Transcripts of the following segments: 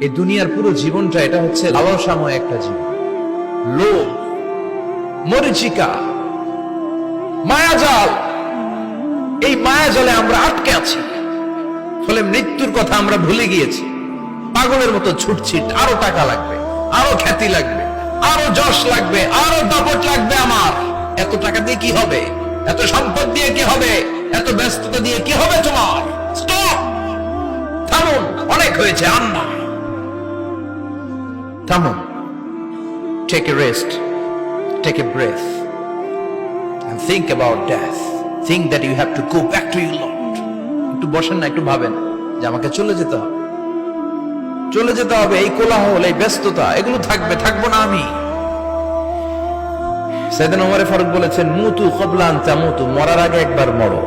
এই দুনিয়ার পুরো জীবনটা এটা হচ্ছে লালসাময় একটা জীবন, লোভ, মরিচিকা, মায়াজাল। এই মায়াজালে আমরা আটকে আছি, ফলে মৃত্যুর কথা আমরা ভুলে গিয়েছি। পাগলের মতো ছুটছি, আরো টাকা লাগবে, আরো খ্যাতি লাগবে, আরো যশ লাগবে, আরো দাপট লাগবে। আমার এত টাকা দিয়ে কি হবে? এত সম্পদ দিয়ে কি হবে? এত ব্যস্ততা দিয়ে কি হবে? তোমার স্টপ, থামুন, অনেক হয়েছে, আন্না, থামুন। Take a rest, take a breath and think about death. Think that you have to go back to your Lord. একটু বসেন না, একটু ভাবেন যে আমাকে চলে যেতে হবে, চলে যেতে হবে। এই কোলাহল, এই ব্যস্ততা, এগুলো থাকবে, থাকবো না আমি। সাইয়েদনা ওমর ফারুক বলেছেন, মুতু ক্বাবলা আন তামুতু, মরার আগে একবার মরো।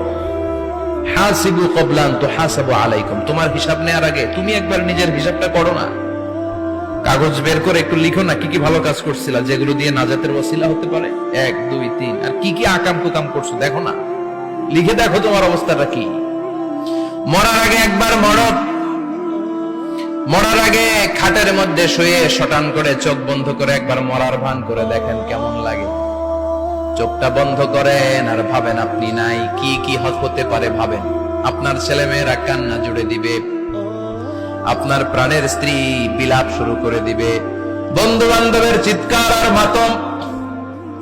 হাসিবু ক্বাবলা আন তুহাসাবু আলাইকুম, তোমার হিসাব নেওয়ার আগে তুমি একবার নিজের হিসাবটা করো না। কাগজ বের করে একটু লিখো না, কি কি ভালো কাজ করছিলা, যেগুলো দিয়ে নাজাতের ওসিলা হতে পারে। 1 2 3, আর কি কি আকাম কুকাম করছো দেখো না, লিখে দেখো তোমার অবস্থাটা কি। মরার আগে একবার মরো। মরার আগে খাটের মধ্যে শুয়ে শটান করে চোখ বন্ধ করে একবার মরার ভান করে দেখেন কেমন লাগে। চোখটা বন্ধ করেন আর ভাবেন আপনি নাই, কি কি হতে পারে ভাবেন। আপনার ছেলে মেয়েরা কান্না জুড়ে দিবে, আপনার প্রাণের স্ত্রী বিলাপ শুরু করে দিবে, বন্ধু বান্ধবের চিৎকার আর মাতম,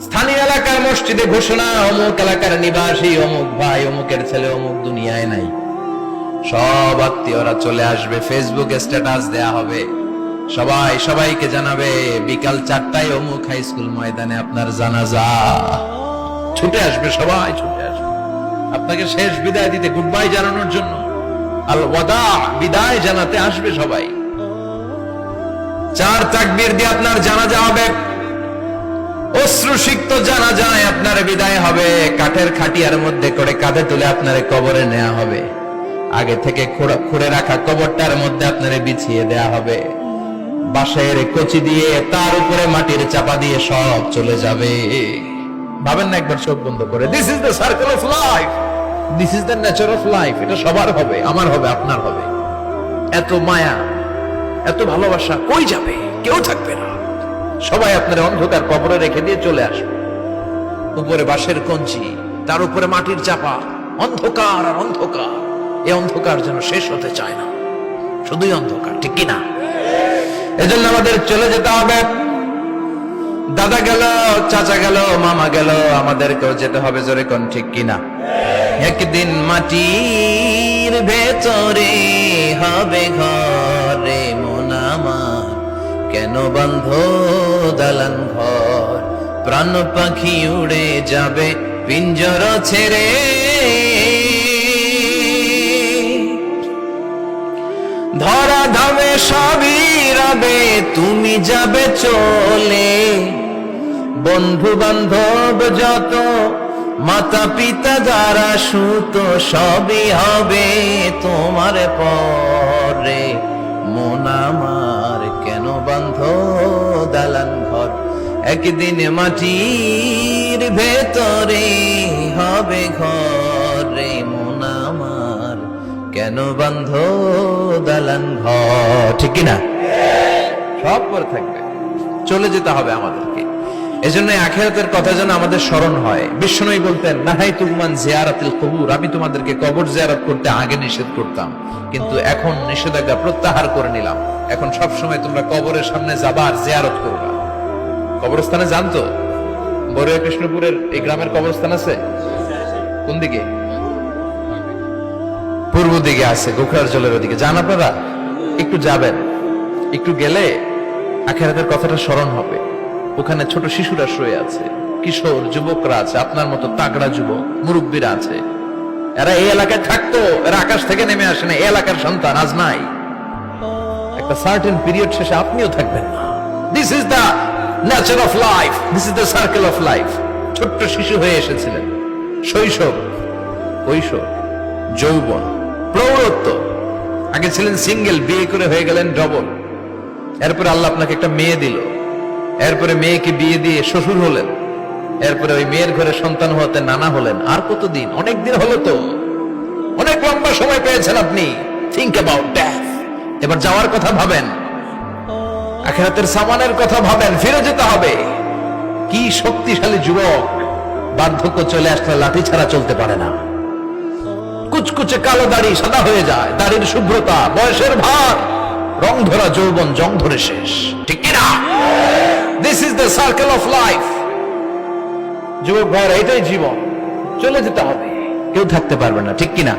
স্থানীয় এলাকার মসজিদে ঘোষণা, অমুক এলাকার নিবাসী অমুক ভাই অমুকের ছেলে অমুক দুনিয়ায় নাই। সব আত্মীয়রা চলে আসবে, ফেসবুকে স্ট্যাটাস দেয়া হবে, সবাই সবাইকে জানাবে বিকাল 4টায় অমুক হাই স্কুল ময়দানে আপনার জানাজা। ছুটে আসবে, সবাই ছুটে আসবে আপনাকে শেষ বিদায় দিতে, গুড বাই জানানোর জন্য, আল ওয়াদা, বিদায় জানাতে আসবে সবাই। 4 তাকবীর দিয়ে আপনার জানাজা হবে, অশ্রুসিক্ত জানাজায় আপনার বিদায় হবে। কাঠের খাটিয়ার মধ্যে করে কাঁধে তুলে আপনারে কবরে নেওয়া হবে। আগে থেকে খুঁড়ে রাখা কবরটার মধ্যে আপনারে বিছিয়ে দেয়া হবে। বাঁশের কচি দিয়ে তার উপরে মাটির চাপা দিয়ে সব চলে যাবে। ভাবেন না একবার চোখ বন্ধ করে, this is the circle of life, this is the nature of life. এটা সবার হবে, আমার হবে, আপনার হবে। এত মায়া, এত ভালোবাসা কই যাবে? কেউ থাকবে না, সবাই আপনার অন্ধকার কবরে রেখে দিয়ে চলে আসবে। উপরে বাঁশের কঞ্চি, তার উপরে মাটির চাপা, অন্ধকার আর অন্ধকার। এই অন্ধকার যেন শেষ হতে চায় না, শুধুই অন্ধকার, ঠিক কিনা? এজন্য আমাদের চলে যেতে হবে। দাদা গেল, চাচা গেল, মামা গেল, আমাদেরকেও যেতে হবে, জোরে কোন ঠিক কিনা? একদিন মাটির ভেতরে হবে ঘরে মন আমার, কেন বন্ধ দালান ঘর, প্রাণ পাখি উড়ে যাবে পিঞ্জর ছেড়ে। ধরা ধামে সবই রবে, তুমি যাবে চলে। বন্ধু বান্ধব যত, মাতা পিতা যারা সুত, সবই হবে তোমার পরে। মন আমার কেন বন্ধ দালান ঘর, একদিন মাটির ভেতরে হবে ঘরে মন আমার, কেন বন্ধ দালান ঘর, ঠিক কিনা? সব পরে থাকবে, চলে যেতে হবে আমাদেরকে। এজন্য আখিরাতের কথা যেন আমাদের স্মরণ হয়। বিশ্বনবী বলতেন, নাহাইতুকুমান জিয়ারাতিল কুবুর, আমি তোমাদেরকে কবর জিয়ারত করতে আগে নিষেধ করতাম, কিন্তু এখন নিষেধাজ্ঞা প্রত্যাহার করে নিলাম। এখন সব সময় তোমরা কবরের সামনে যাবা আর জিয়ারত করবা। কবরস্থানে জানতো, বড়ুয়া কৃষ্ণপুরের এই গ্রামের কবরস্থান আছে কোন দিকে? পূর্ব দিকে আছে, গোখরার জলের ওদিকে। যান আপনারা, একটু যাবেন, একটু গেলে আখিরাতের কথাটা স্মরণ হবে। ওখানে ছোট শিশুরা শুয়ে আছে, কিশোর যুবকরা আছে, আপনার মতো তাগড়া যুবক, মুরব্বীরা আছে। এরা এই এলাকায় থাকতো, এরা আকাশ থেকে নেমে আসে না, এই এলাকার সন্তান আজ নাই। একটা সার্টেন পিরিয়ড শেষে আপনিও থাকবেন না। This is the nature of life, this is the circle of life. ছোট্ট শিশু হয়ে এসেছিলেন, শৈশব, কৈশোর, যৌবন, প্রৌঢ়ত্ব। আগে ছিলেন সিঙ্গেল, বিয়ে করে হয়ে গেলেন ডবল। এরপরে আল্লাহ আপনাকে একটা মেয়ে দিল, এরপরে মেয়েকে বিয়ে দিয়ে শ্বশুর হলেন, এরপরে ওই মেয়ের ঘরে সন্তান হতে নানা হলেন। আর কতদিন? অনেক দিন হলো তো, অনেক লম্বা সময় পেয়েছেন আপনি। Think about death. এবার যাওয়ার কথা ভাবেন। আখিরাতের সামানের কথা ভাবেন, ফিরে যেতে হবে। কি শক্তিশালী যুবক, বার্ধক্য চলে আসলে লাঠি ছাড়া চলতে পারে না। কুচকুচে কালো দাড়ি সাদা হয়ে যায়, দাড়ির শুভ্রতা, বয়সের ভার, রং ধরা যৌবন জং ধরে শেষ, ঠিক কিনা? This is the circle of life. যুবক ভাইরা, এটাই জীবন, চলে যেতে হবে, কেউ থাকতে পারবে না, ঠিক কিনা?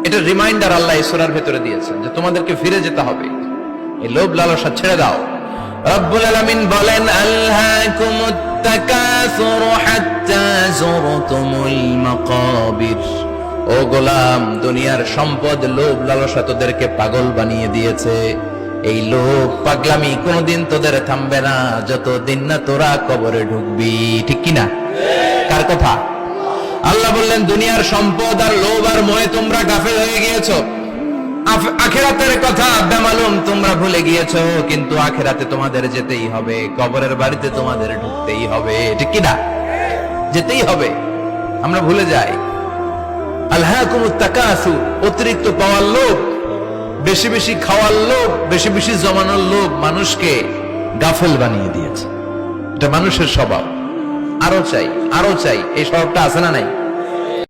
এটা রিমাইন্ডার আল্লাহ এই সূরার ভেতরে দিয়েছেন যে তোমাদেরকে ফিরে যেতে হবে, এই লোভ লালসা ছেড়ে দাও। রব্বুল আলামিন বলেন, আলহাকুমুত তাকাসুরু হাত্তা যুরতুমুল মাকাবির। ও গোলাম, দুনিয়ার সম্পদ, লোভ লালসা তোদেরকে পাগল বানিয়ে দিয়েছে। এই লোভ পাগলামি কোনোদিন তোদের থামবে না যতদিন না তোরা কবরে ঢুকবি, ঠিক কিনা? কার কথা? আল্লাহ বললেন, দুনিয়ার সম্পদ আর লোভ আর মোহে তোমরা গাফেল হয়ে গিয়েছো। আখিরাতের কথা বেমালুম তোমরা ভুলে গিয়েছো, কিন্তু আখিরাতে তোমাদের যেতেই হবে, কবরের বাড়িতে তোমাদের ঢুকতেই হবে, ঠিক কিনা? যেতেই হবে, আমরা ভুলে যাই। আলহাকুমুত তাকাসুর, অতিরিক্ত পাওয়ার লোভ, বেশি বেশি খাওয়ার লোভ, বেশি বেশি জমানোর লোভ মানুষকে গাফেল বানিয়ে দিয়েছে। এটা মানুষের স্বভাব, আরো চাই আরো চাই, এই স্বভাবটা আছে না নাই?